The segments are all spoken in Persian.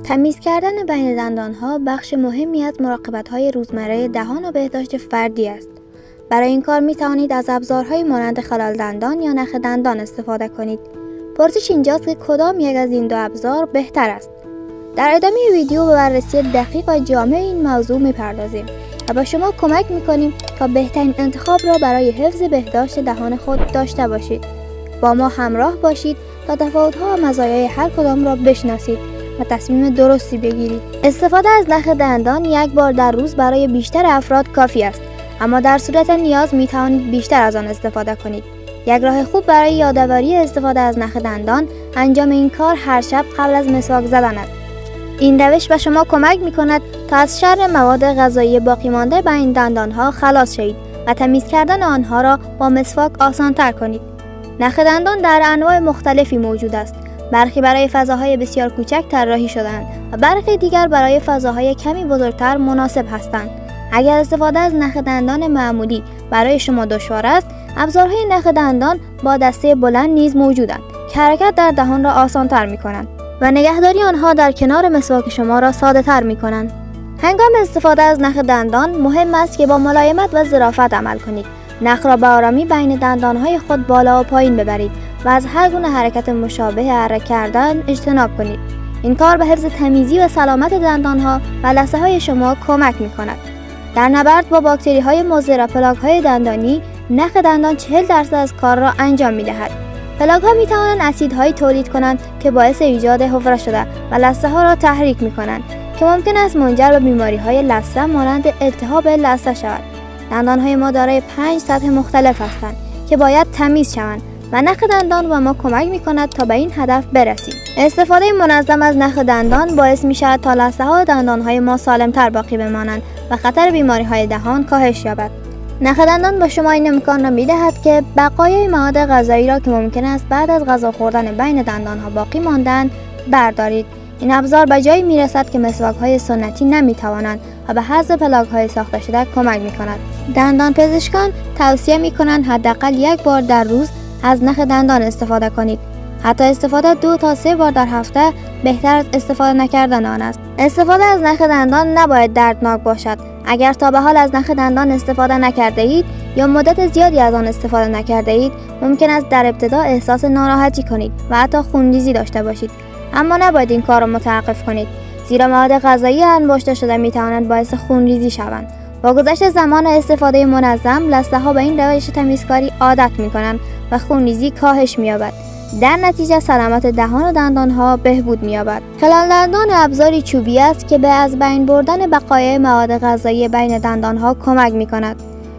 تمیز کردن بین دندان‌ها بخش مهمی از مراقبت‌های روزمره دهان و بهداشت فردی است. برای این کار می توانید از ابزارهای مانند خلال دندان یا نخ دندان استفاده کنید. پرسش اینجاست که کدام یک از این دو ابزار بهتر است. در ادامه ویدیو به بررسی دقیق و جامع این موضوع می‌پردازیم و به شما کمک می‌کنیم تا بهترین انتخاب را برای حفظ بهداشت دهان خود داشته باشید. با ما همراه باشید تا تفاوت‌ها و مزایای هر کدام را بشناسید و تصمیم درستی بگیرید. استفاده از نخ دندان یک بار در روز برای بیشتر افراد کافی است، اما در صورت نیاز می توانید بیشتر از آن استفاده کنید. یک راه خوب برای یادآوری استفاده از نخ دندان انجام این کار هر شب قبل از مسواک زدن است. این روش به شما کمک می کند تا از شر مواد غذایی باقی مانده بین دندانها خلاص شوید و تمیز کردن آنها را با مسواک آسان تر کنید. نخ دندان در انواع مختلفی موجود است. برخی برای فضاهای بسیار کوچک طراحی شده‌اند و برخی دیگر برای فضاهای کمی بزرگتر مناسب هستند. اگر استفاده از نخ دندان معمولی برای شما دشوار است، ابزارهای نخ دندان با دسته بلند نیز موجودند که حرکت در دهان را آسان‌تر می‌کنند و نگهداری آنها در کنار مسواک شما را ساده‌تر می‌کنند. هنگام استفاده از نخ دندان مهم است که با ملایمت و ظرافت عمل کنید. نخ را به آرامی بین دندانهای خود بالا و پایین ببرید و از هر گونه حرکت مشابه اره کردن اجتناب کنید. این کار به حفظ تمیزی و سلامت دندانها و لثه‌های شما کمک می‌کند. در نبرد با باکتری‌های مضر و پلاک‌های دندانی، نخ دندان 40% از کار را انجام می‌دهد. پلاک‌ها می‌توانند اسیدهایی تولید کنند که باعث ایجاد حفره شده و لثه‌ها را تحریک می‌کنند که ممکن است منجر به بیماری‌های لثه مانند التهاب لثه شود. دندان‌های ما دارای 5 سطح مختلف هستند که باید تمیز شوند و نخ دندان به ما کمک می‌کند تا به این هدف برسیم. استفاده منظم از نخ دندان باعث می‌شود تا لثه‌ها و دندان‌های ما سالم‌تر باقی بمانند و خطر بیماری‌های دهان کاهش یابد. نخ دندان به شما این امکان را می‌دهد که بقایای مواد غذایی را که ممکن است بعد از غذا خوردن بین دندان‌ها باقی ماندند بردارید. این ابزار به جایی می‌رسد که مسواک‌های سنتی نمی‌توانند و به حذف پلاک‌های ساخته شده کمک می‌کند. دندان پزشکان توصیه می‌کنند حداقل یک بار در روز از نخ دندان استفاده کنید. حتی استفاده 2 تا 3 بار در هفته بهتر از استفاده نکردن آن است. استفاده از نخ دندان نباید دردناک باشد. اگر تا به حال از نخ دندان استفاده نکرده اید یا مدت زیادی از آن استفاده نکرده اید، ممکن است در ابتدا احساس ناراحتی کنید و حتی خونریزی داشته باشید. اما نباید این کار را متوقف کنید، زیرا مواد غذایی انباشته شده می‌توانند باعث خونریزی شوند. با گذشت زمان استفاده منظم، لثه‌ها به این روش تمیزکاری عادت می‌کنند و خونریزی کاهش می‌یابد. در نتیجه سلامت دهان و دندانها بهبود می‌یابد. خلال دندان ابزاری چوبی است که به از بین بردن بقایای مواد غذایی بین دندانها کمک می‌کند.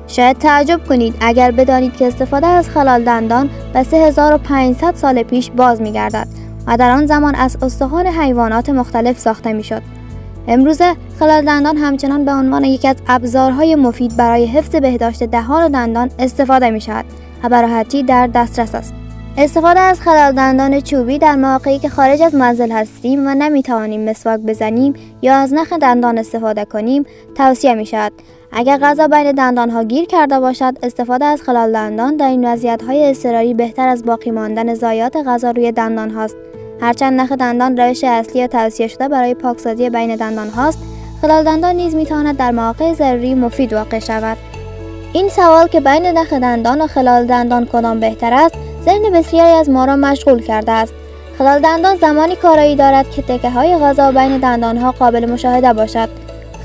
شاید تعجب کنید اگر بدانید که استفاده از خلال دندان به 3500 سال پیش باز می‌گردد و در آن زمان از استخوان حیوانات مختلف ساخته می‌شد. امروزه خلال دندان همچنان به عنوان یکی از ابزارهای مفید برای حفظ بهداشت دهان و دندان استفاده می‌شود و به راحتی در دسترس است. استفاده از خلال دندان چوبی در مواقعی که خارج از منزل هستیم و نمی‌توانیم مسواک بزنیم یا از نخ دندان استفاده کنیم توصیه می‌شود. اگر غذا بین دندان‌ها گیر کرده باشد، استفاده از خلال دندان در این وضعیت‌های اضطراری بهتر از باقی ماندن ضایعات غذا روی دندان هاست. هرچند نخ دندان روش اصلی توصیه شده برای پاکسازی بین دندان هاست، خلال دندان نیز می‌تواند در مواقع ضروری مفید واقع شود. این سوال که بین نخ دندان و خلال دندان کدام بهتر است، ذهن بسیاری از ما را مشغول کرده است. خلال دندان زمانی کارایی دارد که تکه‌های غذا بین دندان‌ها قابل مشاهده باشد.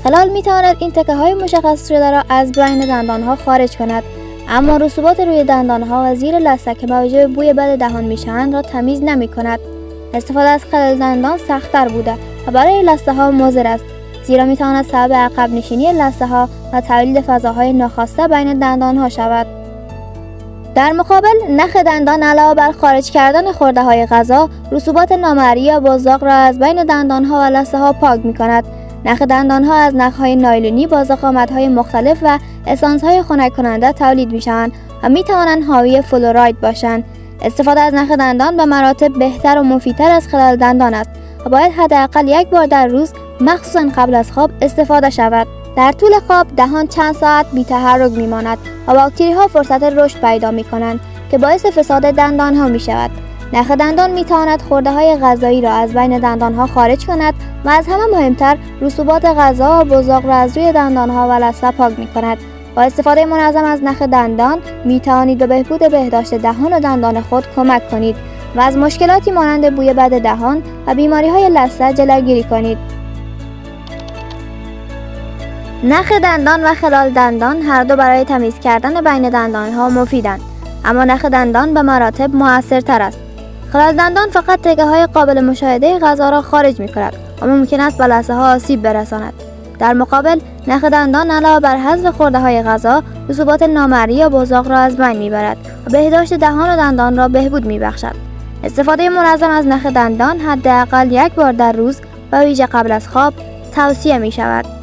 خلال می‌تواند این تکه‌های مشخص شده را از بین دندان‌ها خارج کند، اما رسوبات روی دندان‌ها و زیر لثه که موجب بوی بد دهان می‌شوند را تمیز نمی‌کند. استفاده از خلال دندان سخت‌تر بوده و برای لثه‌ها مضر است، زیرا می‌تواند سبب عقب نشینی لثه‌ها و تولید فضاهای ناخواسته بین دندان‌ها شود. در مقابل نخ دندان علاوه بر خارج کردن خورده‌های غذا، رسوبات نامرئی یا بزاق را از بین دندان‌ها و لثه‌ها پاک می‌کند. نخ دندان‌ها از نخ‌های نایلونی با ضخامت‌های مختلف و اسانس‌های خنک کننده تولید می‌شوند و می‌توانند حاوی فلوراید باشند. استفاده از نخ دندان به مراتب بهتر و مفیدتر از خلال دندان است و باید حداقل یک بار در روز، مخصوصاً قبل از خواب، استفاده شود. در طول خواب دهان چند ساعت بی‌تحرک می‌ماند و باکتری‌ها فرصت رشد پیدا می‌کنند که باعث فساد دندان‌ها می‌شود. نخ دندان میتواند خورده‌های غذایی را از بین دندانها خارج کند و از همه مهمتر رسوبات غذا و بزاق را از روی دندانها و لثه پاک می‌کند. با استفاده منظم از نخ دندان میتوانید به بهبود بهداشت دهان و دندان خود کمک کنید و از مشکلاتی مانند بوی بد دهان و بیماری‌های لثه جلوگیری کنید. نخ دندان و خلال دندان هر دو برای تمیز کردن بین دندانها مفیدند، اما نخ دندان به مراتب مؤثرتر است. خلال دندان فقط تکه‌های قابل مشاهده غذا را خارج می‌کند و ممکن است به لثه‌ها آسیب برساند. در مقابل نخ دندان علاوه بر حذف خورده‌های غذا، رسوبات نامرئی یا بزاق را از بین می‌برد و بهداشت دهان و دندان را بهبود می‌بخشد. استفاده منظم از نخ دندان حداقل یک بار در روز و ویژه قبل از خواب توصیه می‌شود.